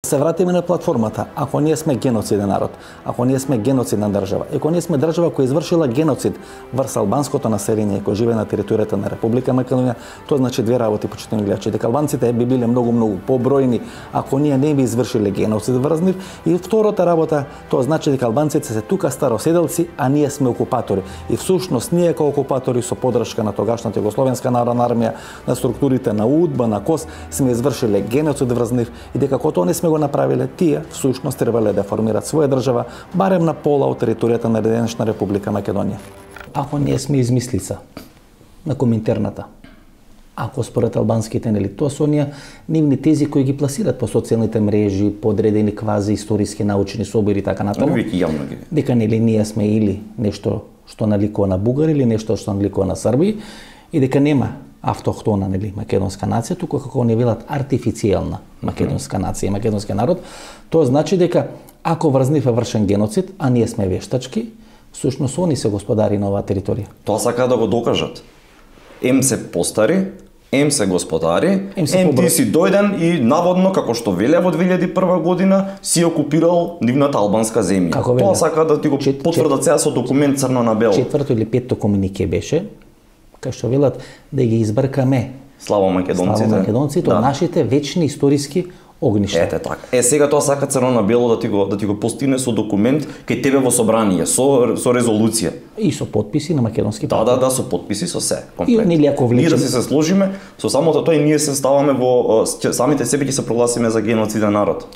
Се вратиме на платформата. Ако ние сме геноциден народ, ако ние сме геноцидна држава, ако ние сме држава која извршила геноцид врз албанското население кој живее на територијата на Република Македонија, тоа значи две работи, почитувани гледачи, дека албанците би биле многу побројни ако ние не би извршиле геноцид врз нив, и втората работа, тоа значи дека албанците се тука староседелци, а ние сме окупатори. И всушност ние како окупатори со поддршка на тогашната Југословенска народна армија, на структурите на УДБА, на КОС, сме извршиле геноцид врз нив, и дека кога тоа не сме го направиле, тие всушност требале да формираат своја држава барем на пола од територијата на денешна Република Македонија. Ако ние сме измислица на Коминтерната, ако според албанските тоа се оние нивни тези кои ги пласираат по социјалните мрежи, подредени квази историски научни собори и така натаму, дека ние сме или нешто што наликува на бугари или нешто што наликува на срби, и дека нема автохтона, македонска нација, туку како не велат артифицијална македонска нација, македонски народ, тоа значи дека ако врз нив е вршен геноцид, а ние сме вештачки, всушност они се господари на оваа територија. Тоа сака да го докажат. Ем се постари, ем се господари, ем ти си дојден и наводно, како што веле во 2001 година, си окупирал нивната албанска земја. Тоа сака да ти го потврдат сега со документ црно на бело. Четврто или петто комунике беше, кај што велат да ги избркаме слава македонците од нашите вечни историски огништа. Ете така. Сега тоа сака црно на бело да ти го постигне со документ кај тебе во собрание, со резолуција. И со подписи на македонски партии. Да, со подписи, со се. Комплет. Ние да се сложиме, со самото тоа и ние се ставаме во самите себе ќе се прогласиме за геноциден народ.